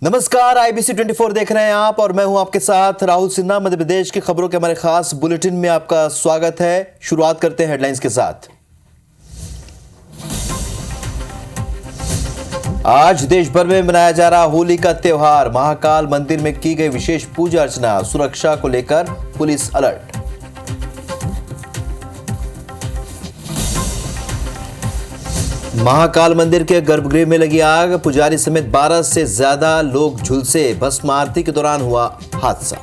नमस्कार, IBC 24 देख रहे हैं आप और मैं हूं आपके साथ राहुल सिन्हा। मध्य प्रदेश की खबरों के हमारे खास बुलेटिन में आपका स्वागत है। शुरुआत करते हैं हेडलाइंस के साथ। आज देश भर में मनाया जा रहा होली का त्योहार। महाकाल मंदिर में की गई विशेष पूजा अर्चना। सुरक्षा को लेकर पुलिस अलर्ट। महाकाल मंदिर के गर्भगृह में लगी आग। पुजारी समेत 12 से ज्यादा लोग झुलसे। भस्म आरती के दौरान हुआ हादसा।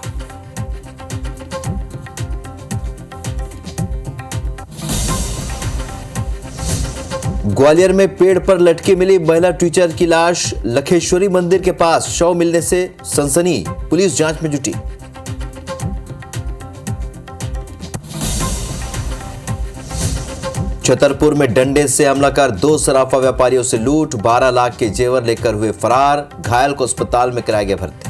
ग्वालियर में पेड़ पर लटकी मिली महिला टीचर की लाश। लखेश्वरी मंदिर के पास शव मिलने से सनसनी। पुलिस जांच में जुटी। छतरपुर में डंडे से हमला कर 2 सराफा व्यापारियों से लूट। 12 लाख के जेवर लेकर हुए फरार। घायल को अस्पताल में कराया गया भर्ती।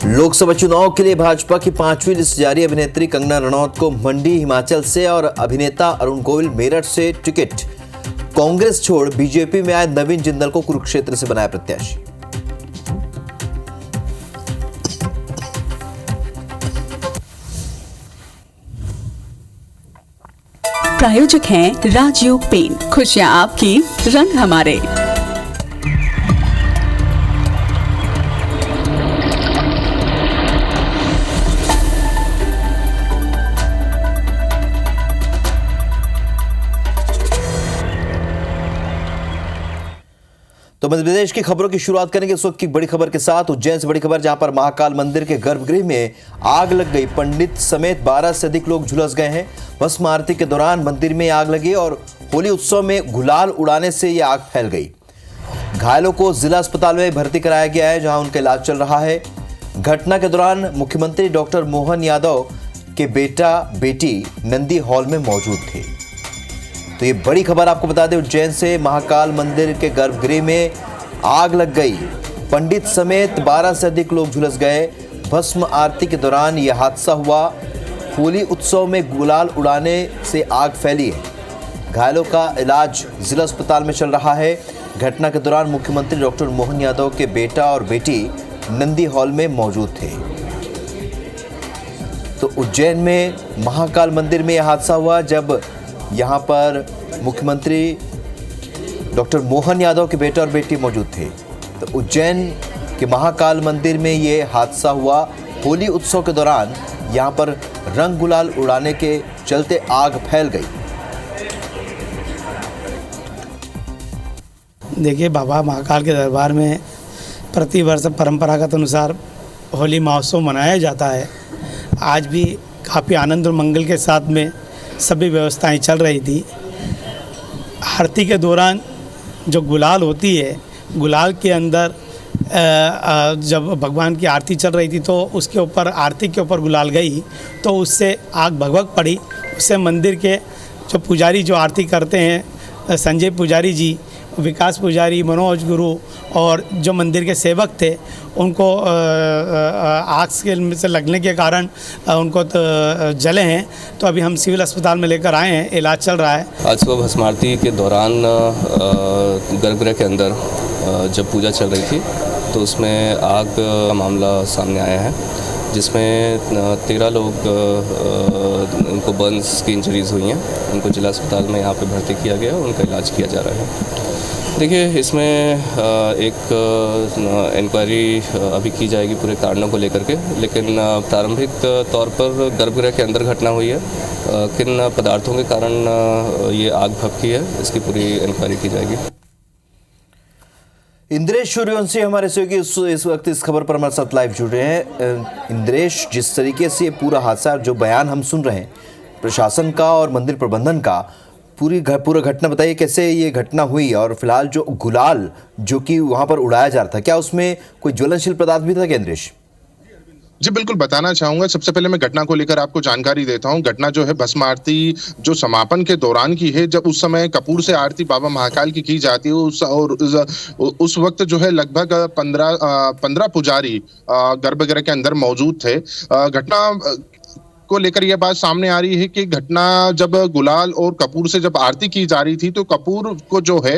लोकसभा चुनाव के लिए भाजपा की 5वीं लिस्ट जारी। अभिनेत्री कंगना रनौत को मंडी हिमाचल से और अभिनेता अरुण गोविल मेरठ से टिकट। कांग्रेस छोड़ बीजेपी में आए नवीन जिंदल को कुरुक्षेत्र से बनाया प्रत्याशी। प्रायोजक हैं राजयोग पेन। खुशियां आपकी, रंग हमारे। तो मध्य प्रदेश की खबरों की शुरुआत करेंगे इस वक्त की बड़ी खबर के साथ। उज्जैन से बड़ी खबर, जहां पर महाकाल मंदिर के गर्भगृह में आग लग गई। पंडित समेत 12 से अधिक लोग झुलस गए हैं। भस्म आरती के दौरान मंदिर में आग लगी और होली उत्सव में गुलाल उड़ाने से यह आग फैल गई। घायलों को जिला अस्पताल में भर्ती कराया गया है, जहां उनका इलाज चल रहा है। घटना के दौरान मुख्यमंत्री डॉक्टर मोहन यादव के बेटा बेटी नंदी हॉल में मौजूद थे। तो ये बड़ी खबर आपको बता दें, उज्जैन से महाकाल मंदिर के गर्भगृह में आग लग गई। पंडित समेत 12 से अधिक लोग झुलस गए। भस्म आरती के दौरान यह हादसा हुआ। होली उत्सव में गुलाल उड़ाने से आग फैली है। घायलों का इलाज जिला अस्पताल में चल रहा है। घटना के दौरान मुख्यमंत्री डॉक्टर मोहन यादव के बेटा और बेटी नंदी हॉल में मौजूद थे। तो उज्जैन में महाकाल मंदिर में यह हादसा हुआ जब यहाँ पर मुख्यमंत्री डॉक्टर मोहन यादव के बेटे और बेटी मौजूद थे। तो उज्जैन के महाकाल मंदिर में ये हादसा हुआ। होली उत्सव के दौरान यहाँ पर रंग गुलाल उड़ाने के चलते आग फैल गई। देखिए, बाबा महाकाल के दरबार में प्रतिवर्ष परंपरागत अनुसार होली महोत्सव मनाया जाता है। आज भी काफ़ी आनंद और मंगल के साथ में सभी व्यवस्थाएं चल रही थी। आरती के दौरान जो गुलाल होती है, गुलाल के अंदर जब भगवान की आरती चल रही थी तो उसके ऊपर, आरती के ऊपर गुलाल गई तो उससे आग भगभग पड़ी। उससे मंदिर के जो पुजारी जो आरती करते हैं, संजय पुजारी जी, विकास पुजारी, मनोज गुरु और जो मंदिर के सेवक थे, उनको आग से लगने के कारण उनको जले हैं। तो अभी हम सिविल अस्पताल में लेकर आए हैं, इलाज चल रहा है। आज सुबह भस्म आरती के दौरान गर्भगृह के अंदर जब पूजा चल रही थी तो उसमें आग का मामला सामने आया है, जिसमें 13 लोग उनको बर्न्स की इंजरीज़ हुई हैं। उनको जिला अस्पताल में यहाँ पे भर्ती किया गया और उनका इलाज किया जा रहा है। देखिए, इसमें एक इंक्वायरी अभी की जाएगी पूरे कारणों को लेकर के, लेकिन प्रारंभिक तौर पर गर्भगृह के अंदर घटना हुई है। किन पदार्थों के कारण ये आग भभकी है, इसकी पूरी इंक्वायरी की जाएगी। इंद्रेश सूर्यवंशी हमारे सहयोगी इस वक्त इस खबर पर हमारे साथ लाइव जुड़ रहे हैं। इंद्रेश, जिस तरीके से ये पूरा हादसा, जो बयान हम सुन रहे हैं प्रशासन का और मंदिर प्रबंधन का, पूरा घटना बताइए, कैसे ये घटना हुई और फिलहाल जो गुलाल जो कि वहां पर उड़ाया जा रहा था, क्या उसमें कोई ज्वलनशील पदार्थ भी था क्या इंद्रेश? जी बिल्कुल बताना चाहूंगा। सबसे पहले मैं घटना को लेकर आपको जानकारी देता हूं। घटना जो है भस्म आरती जो समापन के दौरान की है, जब उस समय कपूर से आरती बाबा महाकाल की जाती है उस वक्त जो है लगभग 15 पुजारी गर्भगृह के अंदर मौजूद थे। घटना को लेकर यह बात सामने आ रही है कि घटना जब गुलाल और कपूर से जब आरती की जा रही थी तो कपूर को जो है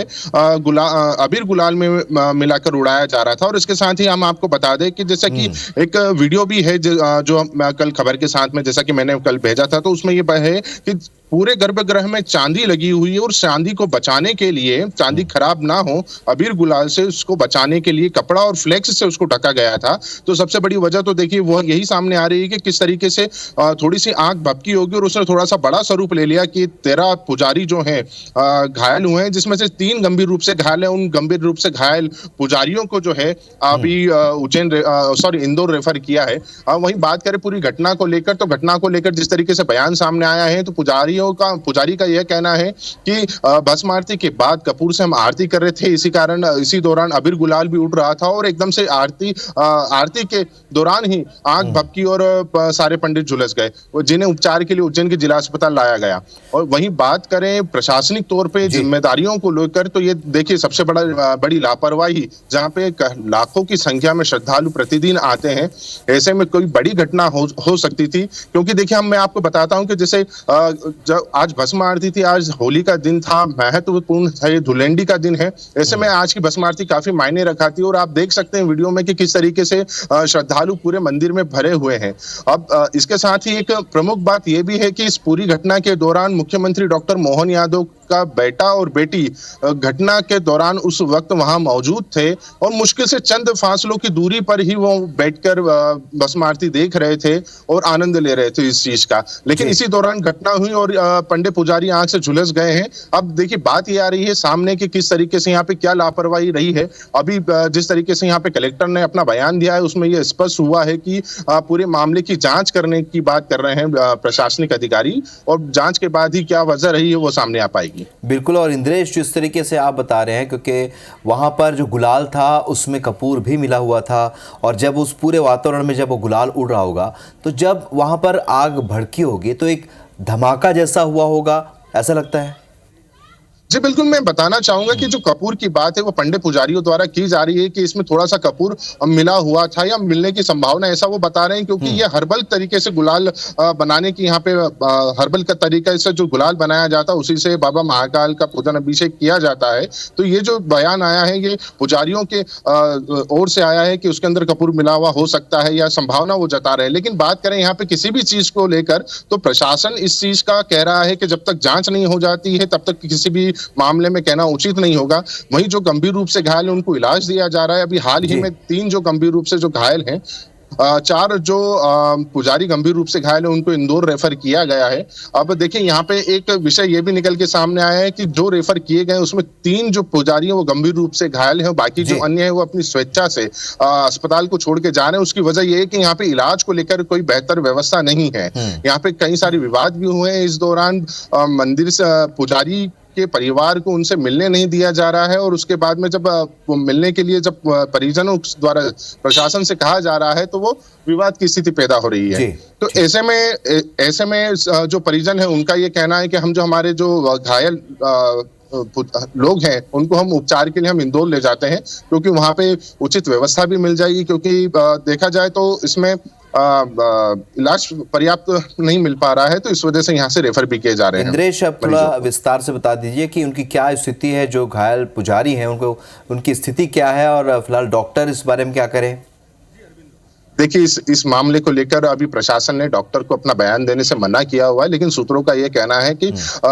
अबीर गुलाल में मिलाकर उड़ाया जा रहा था। और इसके साथ ही हम आपको बता दें कि जैसा कि एक वीडियो भी है जो कल खबर के साथ में जैसा कि मैंने कल भेजा था, तो उसमें ये है कि पूरे गर्भगृह में चांदी लगी हुई है और चांदी को बचाने के लिए, चांदी खराब ना हो, अबीर गुलाल से उसको बचाने के लिए कपड़ा और फ्लेक्स से उसको ढका गया था। तो सबसे बड़ी वजह तो देखिए वो यही सामने आ रही है कि किस तरीके से थोड़ी सी आंख भपकी होगी और उसने थोड़ा सा बड़ा स्वरूप ले लिया कि 13 पुजारी जो हैं घायल हुए हैं, जिसमें से 3 गंभीर रूप से घायल है। उन गंभीर रूप से घायल पुजारियों को जो है अभी इंदौर रेफर किया है। वहीं बात करें पूरी घटना को लेकर, तो घटना को लेकर जिस तरीके से बयान सामने आया है, तो पुजारी का यह कहना है कि भस्म आरती के बाद कपूर से हम आरती कर रहे थे, इसी दौरान अबीर गुलाल भी उड़ रहा था और एकदम से आरती के दौरान ही आंख भपकी और सारे पंडित झुलस गए, जिन्हें उपचार के लिए उज्जैन के जिला अस्पताल लाया गया। और वहीं बात करें प्रशासनिक तौर पे जिम्मेदारियों को लेकर, तो ये देखिए सबसे बड़ी लापरवाही, जहां पे लाखों की संख्या में श्रद्धालु प्रतिदिन आते हैं, ऐसे में कोई बड़ी घटना हो सकती थी। क्योंकि देखिए मैं आपको बताता हूं कि जैसे जब आज भस्म आरती थी, आज होली का दिन था, महत्वपूर्ण था, ये धुलेंडी का दिन है, ऐसे में आज की भस्म आरती काफी मायने रखाती है। और आप देख सकते हैं वीडियो में कि किस तरीके से श्रद्धालु पूरे मंदिर में भरे हुए हैं। अब इसके साथ ही एक प्रमुख बात यह भी है कि इस पूरी घटना के दौरान मुख्यमंत्री डॉक्टर मोहन यादव का बेटा और बेटी घटना के दौरान उस वक्त वहां मौजूद थे और मुश्किल से चंद फासलों की दूरी पर ही वो बैठकर भस्म आरती देख रहे थे और आनंद ले रहे थे इस चीज का। लेकिन इसी दौरान घटना हुई और पंडित पुजारी आंख से झुलस गए हैं। अब देखिए बात ये आ रही है सामने कि किस तरीके से यहाँ पे क्या लापरवाही रही है। अभी जिस तरीके से यहाँ पे कलेक्टर ने अपना बयान दिया है, उसमें यह स्पष्ट हुआ है कि पूरे मामले की जांच करने की बात कर रहे हैं प्रशासनिक अधिकारी, और जांच के बाद ही क्या वजह रही है वो सामने आ पाएगी। बिल्कुल। और इंद्रेश, जिस तरीके से आप बता रहे हैं, क्योंकि वहाँ पर जो गुलाल था उसमें कपूर भी मिला हुआ था, और जब उस पूरे वातावरण में जब वो गुलाल उड़ रहा होगा, तो जब वहाँ पर आग भड़की होगी तो एक धमाका जैसा हुआ होगा, ऐसा लगता है। जी बिल्कुल, मैं बताना चाहूंगा कि जो कपूर की बात है वो पंडित पुजारियों द्वारा की जा रही है कि इसमें थोड़ा सा कपूर मिला हुआ था या मिलने की संभावना, ऐसा वो बता रहे हैं। क्योंकि ये हर्बल तरीके से गुलाल बनाने की, यहाँ पे हर्बल का तरीका से जो गुलाल बनाया जाता है उसी से बाबा महाकाल का पूजन अभिषेक किया जाता है। तो ये जो बयान आया है ये पुजारियों के ओर से आया है कि उसके अंदर कपूर मिला हुआ हो सकता है या संभावना वो जता रहे हैं। लेकिन बात करें यहाँ पे किसी भी चीज को लेकर, तो प्रशासन इस चीज का कह रहा है कि जब तक जांच नहीं हो जाती है तब तक किसी भी मामले में कहना उचित नहीं होगा। वहीं जो गंभीर रूप से घायल है उनको इलाज दिया जा रहा है। अभी हाल ही में 3 जो गंभीर रूप से जो घायल हैं, 4 जो पुजारी गंभीर रूप से घायल है उनको इंदौर रेफर किया गया है। अब देखिए यहाँ पे एक विषय ये भी निकल के सामने आया है कि जो रेफर किए गए उसमें 3 जो पुजारी हैं वो गंभीर रूप से घायल हैं, बाकी जो अन्य है वो अपनी स्वेच्छा से अस्पताल को छोड़ के जा रहे हैं। उसकी वजह ये है कि यहाँ पे इलाज को लेकर कोई बेहतर व्यवस्था नहीं है। यहाँ पे कई सारे विवाद भी हुए हैं इस दौरान। मंदिर से पुजारी के परिवार को उनसे मिलने नहीं दिया जा रहा है, और उसके बाद में जब मिलने के लिए जब परिजनों द्वारा प्रशासन से कहा जा रहा है तो वो विवाद की स्थिति पैदा हो रही है। तो ऐसे में जो परिजन है उनका ये कहना है कि हम जो हमारे जो घायल लोग हैं उनको हम उपचार के लिए हम इंदौर ले जाते हैं, क्योंकि वहां पे उचित व्यवस्था भी मिल जाएगी। क्योंकि देखा जाए तो इसमें इलाज पर्याप्त नहीं मिल पा रहा है, तो इस वजह से यहाँ से रेफर भी किए जा रहे हैं। इंद्रेश, अब थोड़ा विस्तार से बता दीजिए कि उनकी क्या स्थिति है, जो घायल पुजारी हैं उनको उनकी स्थिति क्या है, और फिलहाल डॉक्टर इस बारे में क्या करें। देखिए इस मामले को लेकर अभी प्रशासन ने डॉक्टर को अपना बयान देने से मना किया हुआ है, लेकिन सूत्रों का यह कहना है कि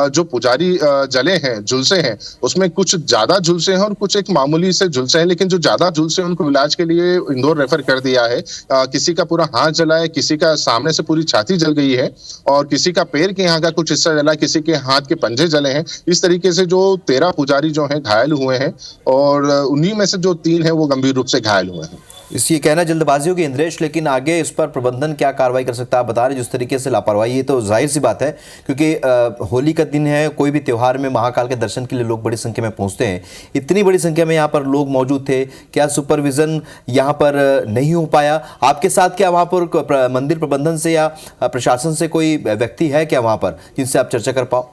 जो पुजारी जले हैं, झुलसे हैं, उसमें कुछ ज्यादा झुलसे हैं और कुछ एक मामूली से झुलसे हैं। लेकिन जो ज्यादा झुलसे हैं उनको इलाज के लिए इंदौर रेफर कर दिया है। किसी का पूरा हाथ जला है, किसी का सामने से पूरी छाती जल गई है, और किसी का पैर के यहाँ का कुछ हिस्सा जला, किसी के हाथ के पंजे जले हैं। इस तरीके से जो 13 पुजारी जो हैं घायल हुए हैं, और उन्हीं में से जो 3 हैं वो गंभीर रूप से घायल हुए हैं। ये कहना जल्दबाजी होगी इंद्रेश, लेकिन आगे इस पर प्रबंधन क्या कार्रवाई कर सकता है। आप बता रहे जिस तरीके से लापरवाही, ये तो जाहिर सी बात है, क्योंकि होली का दिन है, कोई भी त्यौहार में महाकाल के दर्शन के लिए लोग बड़ी संख्या में पहुंचते हैं। इतनी बड़ी संख्या में यहाँ पर लोग मौजूद थे, क्या सुपरविजन यहाँ पर नहीं हो पाया? आपके साथ क्या वहाँ पर मंदिर प्रबंधन से या प्रशासन से कोई व्यक्ति है क्या वहाँ पर जिनसे आप चर्चा कर पाओ?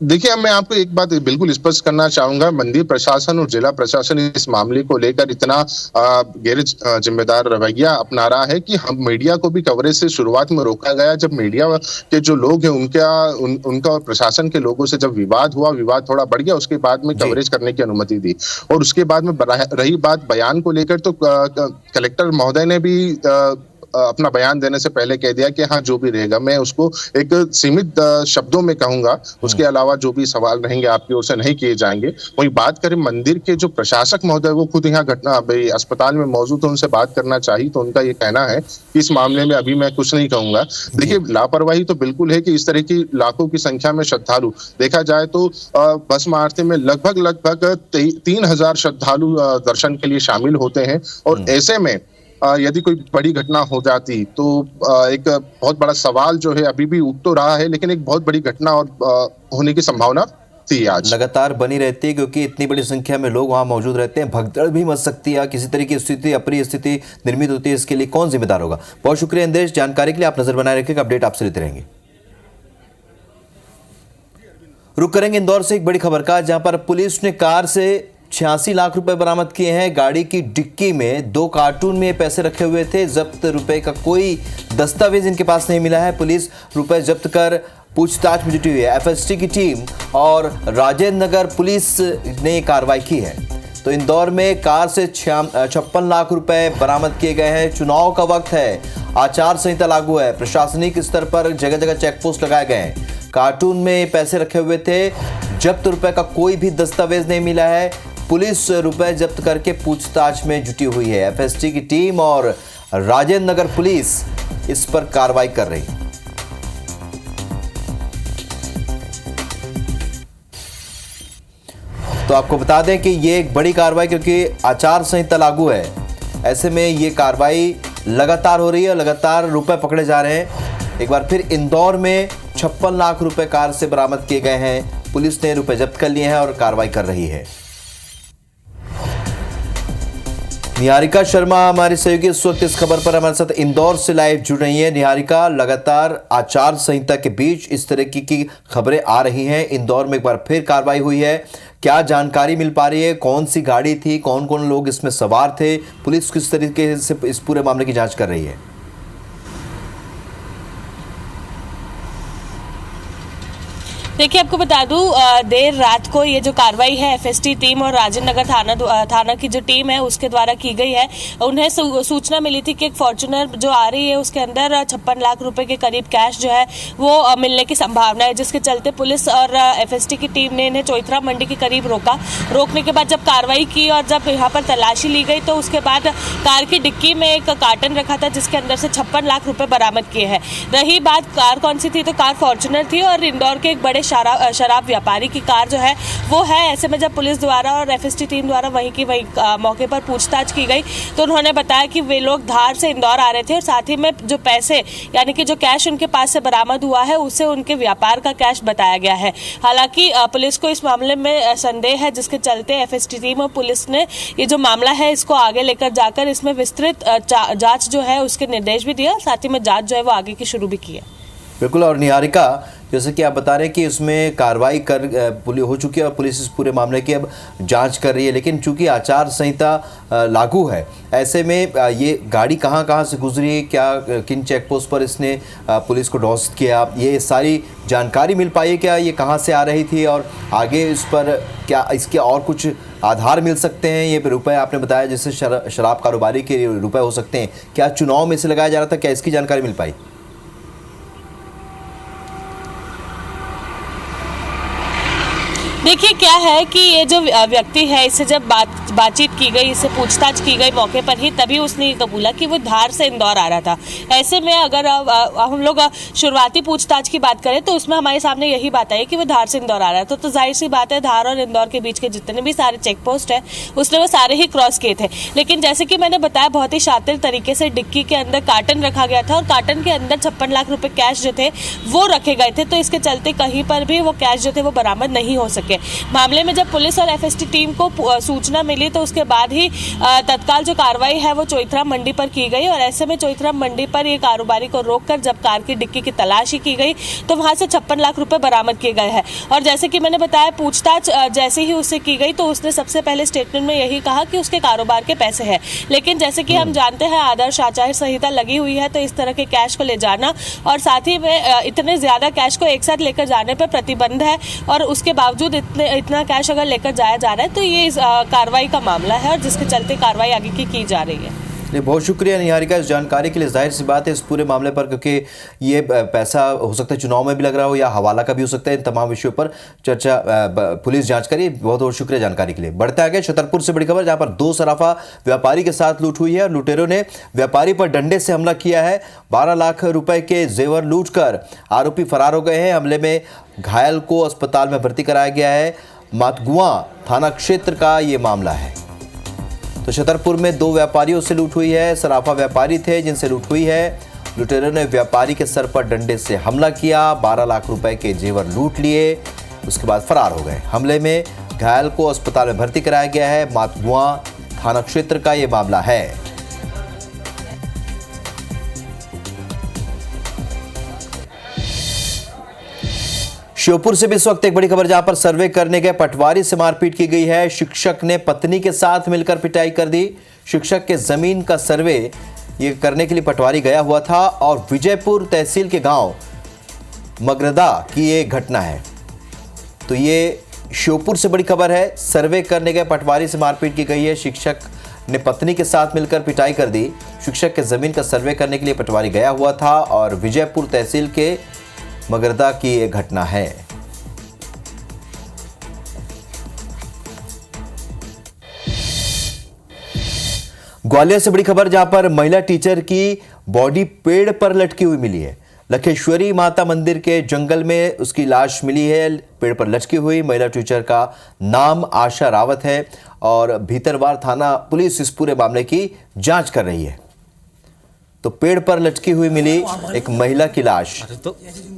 देखिए, अब मैं आपको एक बात बिल्कुल स्पष्ट करना चाहूँगा, मंदिर प्रशासन और जिला प्रशासन इस मामले को लेकर इतना गैर जिम्मेदार रवैया अपना रहा है कि हम मीडिया को भी कवरेज से शुरुआत में रोका गया। जब मीडिया के जो लोग हैं उनका और प्रशासन के लोगों से जब विवाद हुआ, विवाद थोड़ा बढ़ गया, उसके बाद में कवरेज करने की अनुमति दी। और उसके बाद में रही बात बयान को लेकर, तो कलेक्टर महोदय ने भी अपना बयान देने से पहले कह दिया कि हाँ, जो भी रहेगा मैं उसको एक सीमित शब्दों में कहूंगा, उसके अलावा जो भी सवाल रहेंगे आपकी ओर से नहीं किए जाएंगे। वही बात करें मंदिर के जो प्रशासक महोदय, वो खुद यहाँ अस्पताल में मौजूद है, उनसे बात करना चाहिए, तो उनका ये कहना है कि इस मामले में अभी मैं कुछ नहीं कहूंगा। देखिए, लापरवाही तो बिल्कुल है कि इस तरह की लाखों की संख्या में श्रद्धालु, देखा जाए तो भस्म आरती में लगभग 3000 श्रद्धालु दर्शन के लिए शामिल होते हैं। और ऐसे में यदि कोई बड़ी घटना हो जाती तो एक बहुत बड़ा सवाल जो है अभी भी उठ तो रहा है, लेकिन एक बहुत बड़ी घटना और होने की संभावना थी आज लगातार बनी रहती है, क्योंकि इतनी बड़ी संख्या में लोग वहां मौजूद रहते हैं। भगदड़ भी मच सकती है, किसी तरह की स्थिति, अप्रिय स्थिति निर्मित होती है, इसके लिए कौन जिम्मेदार होगा। बहुत शुक्रिया इंद्रेश, जानकारी के लिए। आप नजर बनाए रखिएगा, अपडेट आपसे लेते रहेंगे। रुक करेंगे इंदौर से एक बड़ी खबर का, जहां पर पुलिस ने कार से 86 लाख रुपए बरामद किए हैं। गाड़ी की डिक्की में 2 कार्टून में पैसे रखे हुए थे। जब्त रुपए का कोई दस्तावेज इनके पास नहीं मिला है। पुलिस रुपए जब्त कर पूछताछ में जुटी हुई है। एफएसटी की टीम और राजेंद्र नगर पुलिस ने कार्रवाई की है। तो इंदौर में कार से 56 लाख रुपए बरामद किए गए हैं। चुनाव का वक्त है, आचार संहिता लागू है, प्रशासनिक स्तर पर जगह जगह चेक पोस्ट लगाए गए हैं। कार्टून में पैसे रखे हुए थे। जब्त रुपए का कोई भी दस्तावेज नहीं मिला है। पुलिस रुपए जब्त करके पूछताछ में जुटी हुई है। एफएसटी की टीम और राजेंद्र नगर पुलिस इस पर कार्रवाई कर रही है। तो आपको बता दें कि ये एक बड़ी कार्रवाई, क्योंकि आचार संहिता लागू है, ऐसे में ये कार्रवाई लगातार हो रही है, लगातार रुपए पकड़े जा रहे हैं। एक बार फिर इंदौर में 56 लाख रुपए कार से बरामद किए गए हैं। पुलिस ने रुपए जब्त कर लिए हैं और कार्रवाई कर रही है। निहारिका शर्मा हमारी सहयोगी इस वक्त इस खबर पर हमारे साथ इंदौर से लाइव जुड़ रही है। निहारिका, लगातार आचार संहिता के बीच इस तरह की खबरें आ रही हैं। इंदौर में एक बार फिर कार्रवाई हुई है, क्या जानकारी मिल पा रही है? कौन सी गाड़ी थी, कौन कौन लोग इसमें सवार थे? पुलिस किस तरीके से इस पूरे मामले की जांच कर रही है? देखिए, आपको बता दूं, देर रात को ये जो कार्रवाई है एफएसटी टीम और राजेंद्र नगर थाना की जो टीम है उसके द्वारा की गई है। उन्हें सूचना मिली थी कि एक फॉर्च्यूनर जो आ रही है उसके अंदर 56 लाख रुपए के करीब कैश जो है वो मिलने की संभावना है, जिसके चलते पुलिस और एफएसटी की टीम ने इन्हें चौथरा मंडी के करीब रोका। रोकने के बाद जब कार्रवाई की और जब यहाँ पर तलाशी ली गई तो उसके बाद कार की डिक्की में एक कार्टन रखा था जिसके अंदर से 56 लाख रुपए बरामद किए हैं। रही बात कार कौन सी थी, तो कार फॉर्च्यूनर थी और इंदौर के एक बड़े शराब व्यापारी की कार जो है वो है। ऐसे में जब पुलिस द्वारा और एफएसटी टीम द्वारा वहीं मौके पर पूछताछ की गई तो उन्होंने बताया कि वे लोग धार से इंदौर आ रहे थे और साथ ही में जो पैसे यानी कि जो कैश उनके पास से बरामद हुआ है उसे उनके व्यापार का कैश बताया गया है। हालांकि पुलिस को इस मामले में संदेह है, जिसके चलते एफएसटी टीम और पुलिस ने ये जो मामला है इसको आगे लेकर जाकर इसमें विस्तृत जांच जो है उसके निर्देश भी दिया, साथ ही में जांच जो है वो आगे की शुरू भी की है। बिल्कुल। और निहारिका, जैसे कि आप बता रहे हैं कि इसमें कार्रवाई हो चुकी है और पुलिस इस पूरे मामले की अब जांच कर रही है, लेकिन चूंकि आचार संहिता लागू है, ऐसे में ये गाड़ी कहां से गुजरी, क्या किन चेक पोस्ट पर इसने पुलिस को ध्वस्त किया, ये सारी जानकारी मिल पाई है? क्या ये कहां से आ रही थी और आगे इस पर क्या इसके और कुछ आधार मिल सकते हैं? ये रुपए आपने बताया जैसे शराब कारोबारी के रुपए हो सकते हैं, क्या चुनाव में से लगाया जा रहा था, क्या इसकी जानकारी मिल पाई? देखिए, क्या है कि ये जो व्यक्ति है इससे जब बातचीत की गई, इससे पूछताछ की गई मौके पर ही, तभी उसने ये कबूला कि वो धार से इंदौर आ रहा था। ऐसे में अगर हम लोग शुरुआती पूछताछ की बात करें तो उसमें हमारे सामने यही बात आई कि वो धार से इंदौर आ रहा था। तो जाहिर सी बात है, धार और इंदौर के बीच के जितने भी सारे चेक पोस्ट है उसने वो सारे ही क्रॉस किए थे। लेकिन जैसे कि मैंने बताया, बहुत ही शातिर तरीके से डिक्की के अंदर कार्टन रखा गया था और कार्टन के अंदर 56 लाख रुपए कैश जो थे वो रखे गए थे। तो इसके चलते कहीं पर भी वो कैश जो थे वो बरामद नहीं हो सके। जाएंगे। मामले में जब पुलिस और एफएसटी टीम को सूचना मिली तो उसके बाद ही तत्काल जो कार्रवाई है वो चौथरा मंडी पर की गई और ऐसे में चौथरा मंडी पर ये कारोबारी को रोककर जब कार की डिक्की की तलाशी की गई तो वहां से 56 लाख रुपए बरामद किए गए हैं। और जैसे कि मैंने बताया, पूछताछ जैसे ही उससे की गई तो उसने सबसे पहले स्टेटमेंट में यही कहा कि उसके कारोबार के पैसे हैं, लेकिन जैसे कि हम जानते हैं आदर्श आचार संहिता लगी हुई है तो इस तरह के कैश को ले जाना और साथ ही में इतने ज्यादा कैश को एक साथ लेकर जाने पर प्रतिबंध है और उसके बावजूद इतना कैश अगर लेकर जाया जा रहा है तो ये कार्रवाई का मामला है और जिसके चलते कार्रवाई आगे की जा रही है। बहुत शुक्रिया निहारिका इस जानकारी के लिए। जाहिर सी बात है इस पूरे मामले पर, क्योंकि ये पैसा हो सकता है चुनाव में भी लग रहा हो या हवाला का भी हो सकता है, इन तमाम विषयों पर चर्चा पुलिस जांच करी। बहुत बहुत शुक्रिया जानकारी के लिए। बढ़ते आगे छतरपुर से बड़ी खबर, जहां पर 2 सराफा व्यापारी के साथ लूट हुई है और लुटेरों ने व्यापारी पर डंडे से हमला किया है। 12 लाख रुपए के जेवर लूट कर आरोपी फरार हो गए हैं। हमले में घायल को अस्पताल में भर्ती कराया गया है। मातगुआ थाना क्षेत्र का ये मामला है। तो छतरपुर में 2 व्यापारियों से लूट हुई है। सराफा व्यापारी थे जिनसे लूट हुई है। लुटेरों ने व्यापारी के सर पर डंडे से हमला किया, 12 लाख रुपए के जेवर लूट लिए, उसके बाद फरार हो गए। हमले में घायल को अस्पताल में भर्ती कराया गया है। मातगुआ थाना क्षेत्र का ये मामला है। श्योपुर से भी इस वक्त एक बड़ी खबर, जहां पर सर्वे करने गए पटवारी से मारपीट की गई है। शिक्षक ने पत्नी के साथ मिलकर पिटाई कर दी। शिक्षक के जमीन का सर्वे ये करने के लिए पटवारी गया हुआ था और विजयपुर तहसील के गांव मगरदा की ये घटना है। तो ये श्योपुर से बड़ी खबर है। सर्वे करने गए पटवारी से मारपीट की गई है। शिक्षक ने पत्नी के साथ मिलकर पिटाई कर दी। शिक्षक के जमीन का सर्वे करने के लिए पटवारी गया हुआ था और विजयपुर तहसील के मगरदा की ये घटना है। ग्वालियर से बड़ी खबर, जहां पर महिला टीचर की बॉडी पेड़ पर लटकी हुई मिली है। लखेश्वरी माता मंदिर के जंगल में उसकी लाश मिली है, पेड़ पर लटकी हुई। महिला टीचर का नाम आशा रावत है और भीतरवार थाना पुलिस इस पूरे मामले की जांच कर रही है। तो पेड़ पर लटकी हुई मिली एक महिला की लाश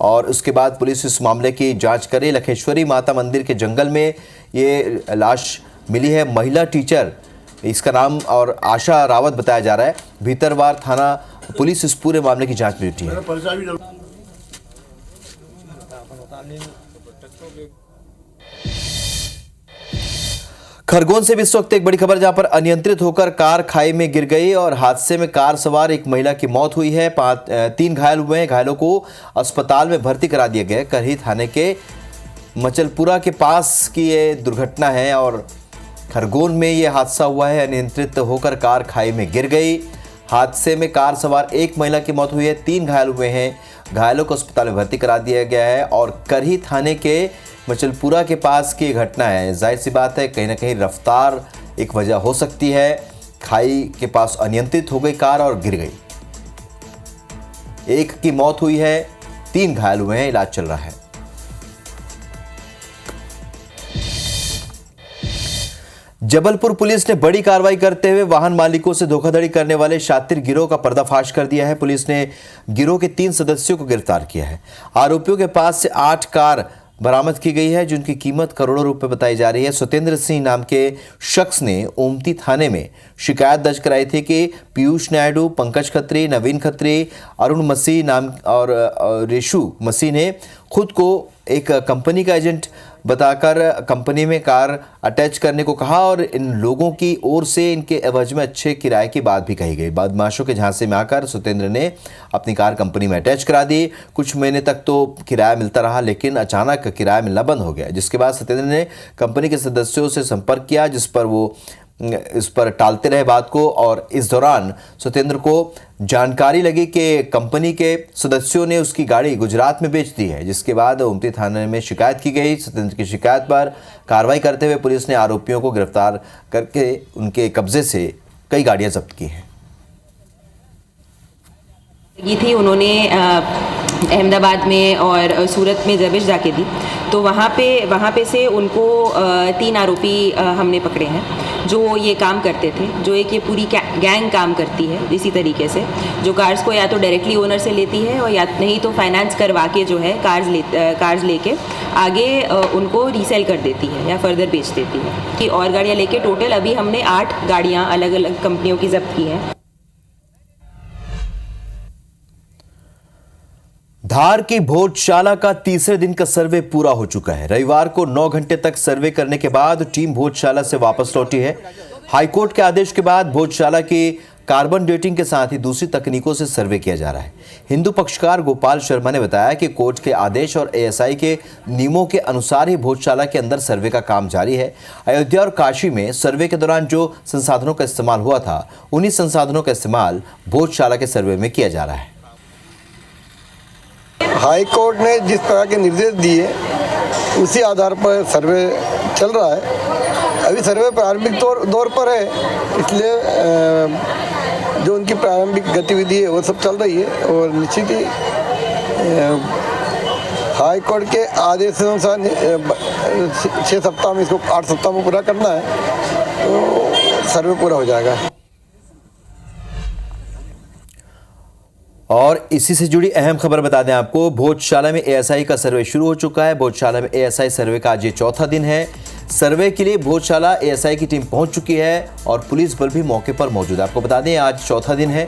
और उसके बाद पुलिस इस मामले की जांच करे। लखेश्वरी माता मंदिर के जंगल में ये लाश मिली है। महिला टीचर, इसका नाम और आशा रावत बताया जा रहा है। भीतरवार थाना पुलिस इस पूरे मामले की जांच में जुटी है। खरगोन से भी इस वक्त एक बड़ी खबर, जहां पर अनियंत्रित होकर कार खाई में गिर गई और हादसे में कार सवार एक महिला की मौत हुई है। 3 घायल हुए हैं। घायलों को अस्पताल में भर्ती करा दिया गया। करही थाने के मचलपुरा के पास की ये दुर्घटना है और खरगोन में ये हादसा हुआ है। अनियंत्रित होकर कार खाई में गिर गई। हादसे में कार सवार एक महिला की मौत हुई है। 3 घायल हुए हैं। घायलों को अस्पताल में भर्ती करा दिया गया है और करही थाने के मचलपुरा के पास की घटना है। जाहिर सी बात है कहीं ना कहीं रफ्तार एक वजह हो सकती है। खाई के पास अनियंत्रित हो गई कार और गिर गई। एक की मौत हुई है, 3 घायल हुए हैं, इलाज चल रहा है। जबलपुर पुलिस ने बड़ी कार्रवाई करते हुए वाहन मालिकों से धोखाधड़ी करने वाले शातिर गिरोह का पर्दाफाश कर दिया है। पुलिस ने गिरोह के 3 सदस्यों को गिरफ्तार किया है। आरोपियों के पास से 8 कार बरामद की गई है जिनकी कीमत करोड़ों रुपए बताई जा रही है। सत्येंद्र सिंह नाम के शख्स ने ओमती थाने में शिकायत दर्ज कराई थी कि पीयूष नायडू, पंकज खत्री, नवीन खत्री, अरुण मसीह नाम और रेशु मसीह ने खुद को एक कंपनी का एजेंट बताकर कंपनी में कार अटैच करने को कहा और इन लोगों की ओर से इनके एवज में अच्छे किराए की बात भी कही गई। बदमाशों के झांसे में आकर सत्येंद्र ने अपनी कार कंपनी में अटैच करा दी। कुछ महीने तक तो किराया मिलता रहा, लेकिन अचानक किराया मिलना बंद हो गया, जिसके बाद सत्येंद्र ने कंपनी के सदस्यों से संपर्क किया, जिस पर वो इस पर टालते रहे बात को। और इस दौरान सत्येंद्र को जानकारी लगी कि कंपनी के सदस्यों ने उसकी गाड़ी गुजरात में बेच दी है, जिसके बाद ओमती थाने में शिकायत की गई। सत्येंद्र की शिकायत पर कार्रवाई करते हुए पुलिस ने आरोपियों को गिरफ्तार करके उनके कब्जे से कई गाड़ियां जब्त की हैं। ये थी उन्होंने अहमदाबाद में और सूरत में जबिश जाके दी, तो वहाँ पे से उनको 3 आरोपी हमने पकड़े हैं। जो ये काम करते थे, जो एक ये पूरी गैंग काम करती है इसी तरीके से, जो कार्स को या तो डायरेक्टली ओनर से लेती है और या नहीं तो फाइनेंस करवा के जो है कार्स लेके आगे उनको रीसेल कर देती है या फर्दर बेच देती है। कि और गाड़ियाँ लेके टोटल अभी हमने 8 गाड़ियाँ अलग अलग कंपनियों की जब्त की हैं। धार की भोजशाला का तीसरे दिन का सर्वे पूरा हो चुका है। रविवार को 9 घंटे तक सर्वे करने के बाद टीम भोजशाला से वापस लौटी है। हाईकोर्ट के आदेश के बाद भोजशाला की कार्बन डेटिंग के साथ ही दूसरी तकनीकों से सर्वे किया जा रहा है। हिंदू पक्षकार गोपाल शर्मा ने बताया कि कोर्ट के आदेश और एएसआई के नियमों के अनुसार ही भोजशाला के अंदर सर्वे का काम जारी है। अयोध्या और काशी में सर्वे के दौरान जो संसाधनों का इस्तेमाल हुआ था, उन्हीं संसाधनों का इस्तेमाल भोजशाला के सर्वे में किया जा रहा है। हाई कोर्ट ने जिस तरह के निर्देश दिए उसी आधार पर सर्वे चल रहा है। अभी सर्वे प्रारंभिक दौर पर है, इसलिए जो उनकी प्रारंभिक गतिविधि है वो सब चल रही है और निश्चित ही हाई कोर्ट के आदेशानुसार 6 सप्ताह में इसको 8 सप्ताह में पूरा करना है तो सर्वे पूरा हो जाएगा। और इसी से जुड़ी अहम खबर बता दें आपको, भोजशाला में एएसआई का सर्वे शुरू हो चुका है। भोजशाला में एएसआई सर्वे का आज ये चौथा दिन है। सर्वे के लिए भोजशाला एएसआई की टीम पहुंच चुकी है और पुलिस बल भी मौके पर मौजूद है। आपको बता दें आज चौथा दिन है,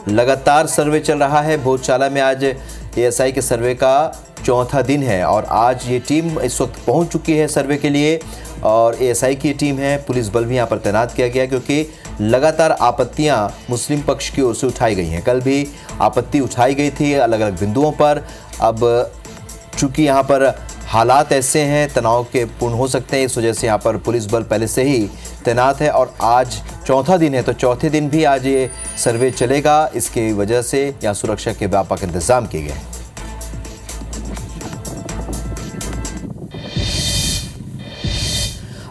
लगातार सर्वे चल रहा है। भोजशाला में आज एएसआई के सर्वे का चौथा दिन है और आज ये टीम इस वक्त पहुंच चुकी है सर्वे के लिए और एएसआई की टीम है। पुलिस बल भी यहाँ पर तैनात किया गया क्योंकि लगातार आपत्तियां मुस्लिम पक्ष की ओर से उठाई गई हैं। कल भी आपत्ति उठाई गई थी अलग अलग बिंदुओं पर। अब चूंकि यहाँ पर हालात ऐसे हैं, तनाव के पूर्ण हो सकते हैं, इस वजह से यहाँ पर पुलिस बल पहले से ही तैनात है और आज चौथा दिन है तो चौथे दिन भी आज ये सर्वे चलेगा। इसकी वजह से यहाँ सुरक्षा के व्यापक इंतजाम किए गए हैं।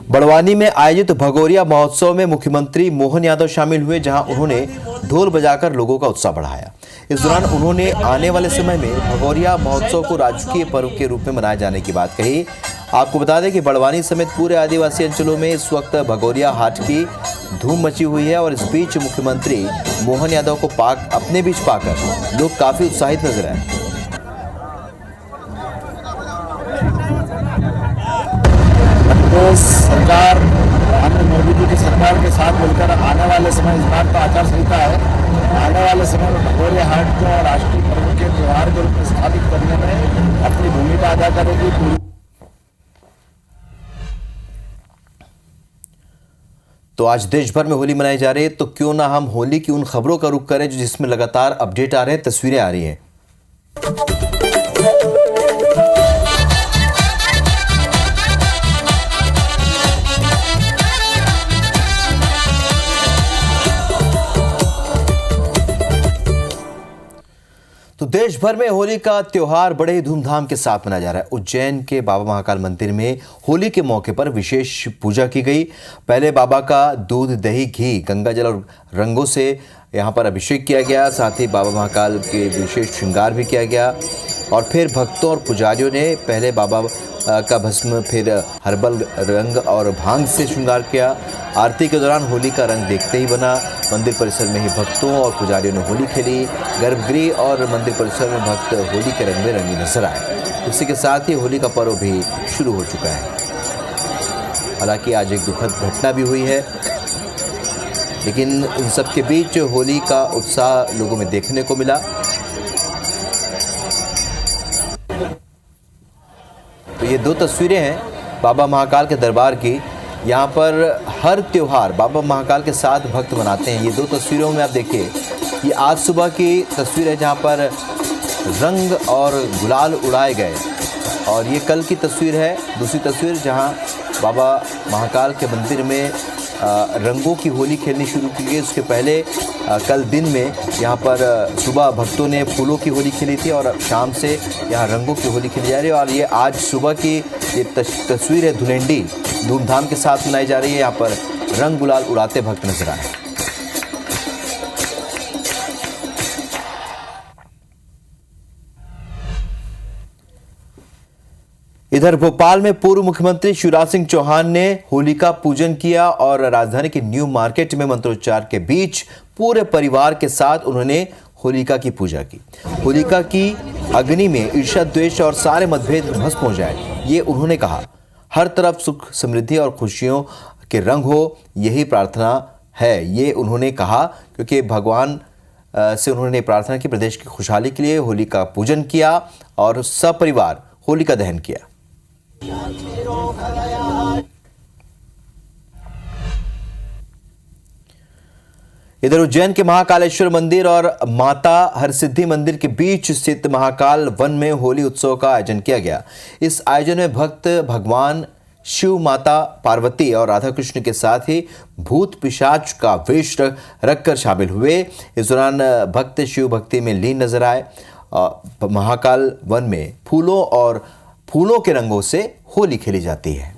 बड़वानी में आयोजित भगोरिया महोत्सव में मुख्यमंत्री मोहन यादव शामिल हुए, जहां उन्होंने ढोल बजाकर लोगों का उत्साह बढ़ाया। इस दौरान उन्होंने आने वाले समय में भगोरिया महोत्सव को राजकीय पर्व के रूप में मनाए जाने की बात कही। आपको बता दें कि बड़वानी समेत पूरे आदिवासी अंचलों में इस वक्त भगोरिया हाट की धूम मची हुई है और इस बीच मुख्यमंत्री मोहन यादव को अपने बीच पाकर लोग काफी उत्साहित नजर आए। सरकार नरेंद्र मोदी जी की सरकार के साथ मिलकर आने वाले समय, इस बार तो आचार संहिता है, आने वाले समय में भगोरिया हाट को राष्ट्रीय पर्व के त्योहार के रूप में स्थापित करने में अपनी भूमिका अदा करेगी। तो आज देश भर में होली मनाई जा रही है, तो क्यों ना हम होली की उन खबरों का रुख करें जिसमें लगातार अपडेट आ रहे हैं, तस्वीरें आ रही हैं। तो देश भर में होली का त्योहार बड़े ही धूमधाम के साथ मनाया जा रहा है। उज्जैन के बाबा महाकाल मंदिर में होली के मौके पर विशेष पूजा की गई। पहले बाबा का दूध, दही, घी, गंगा जल और रंगों से यहाँ पर अभिषेक किया गया। साथ ही बाबा महाकाल के विशेष श्रृंगार भी किया गया और फिर भक्तों और पुजारियों ने पहले बाबा का भस्म, फिर हर्बल रंग और भांग से श्रृंगार किया। आरती के दौरान होली का रंग देखते ही बना। मंदिर परिसर में ही भक्तों और पुजारियों ने होली खेली। गर्भगृह और मंदिर परिसर में भक्त होली के रंग में रंगी नजर आए। इसी के साथ ही होली का पर्व भी शुरू हो चुका है। हालांकि आज एक दुखद घटना भी हुई है, लेकिन इन सब के बीच होली का उत्साह लोगों में देखने को मिला। तो ये दो तस्वीरें हैं बाबा महाकाल के दरबार की। यहाँ पर हर त्योहार बाबा महाकाल के साथ भक्त मनाते हैं। ये दो तस्वीरों में आप देखिए, ये आज सुबह की तस्वीर है जहाँ पर रंग और गुलाल उड़ाए गए और ये कल की तस्वीर है। दूसरी तस्वीर जहाँ बाबा महाकाल के मंदिर में रंगों की होली खेलनी शुरू की गई। उसके पहले कल दिन में यहाँ पर सुबह भक्तों ने फूलों की होली खेली थी और शाम से यहाँ रंगों की होली खेली जा रही है। और ये आज सुबह की ये तस्वीर है, धुलेंडी धूमधाम के साथ मनाई जा रही है। यहाँ पर रंग गुलाल उड़ाते भक्त नजर आए। इधर भोपाल में पूर्व मुख्यमंत्री शिवराज सिंह चौहान ने होली का पूजन किया और राजधानी के न्यू मार्केट में मंत्रोच्चार के बीच पूरे परिवार के साथ उन्होंने होलिका की पूजा की। होलिका की अग्नि में ईर्ष्या, द्वेष और सारे मतभेद भस्म हो जाए, ये उन्होंने कहा। हर तरफ सुख, समृद्धि और खुशियों के रंग हो, यही प्रार्थना है, ये उन्होंने कहा। क्योंकि भगवान से उन्होंने प्रार्थना की, प्रदेश की खुशहाली के लिए होली का पूजन किया और सपरिवार होलिका दहन किया। इधर उज्जैन के महाकालेश्वर मंदिर और माता हरसिद्धि मंदिर के बीच स्थित महाकाल वन में होली उत्सव का आयोजन किया गया। इस आयोजन में भक्त भगवान शिव, माता पार्वती और राधा कृष्ण के साथ ही भूत पिशाच का वेश रखकर शामिल हुए। इस दौरान भक्त शिव भक्ति में लीन नजर आए। महाकाल वन में फूलों के रंगों से होली खेली जाती है।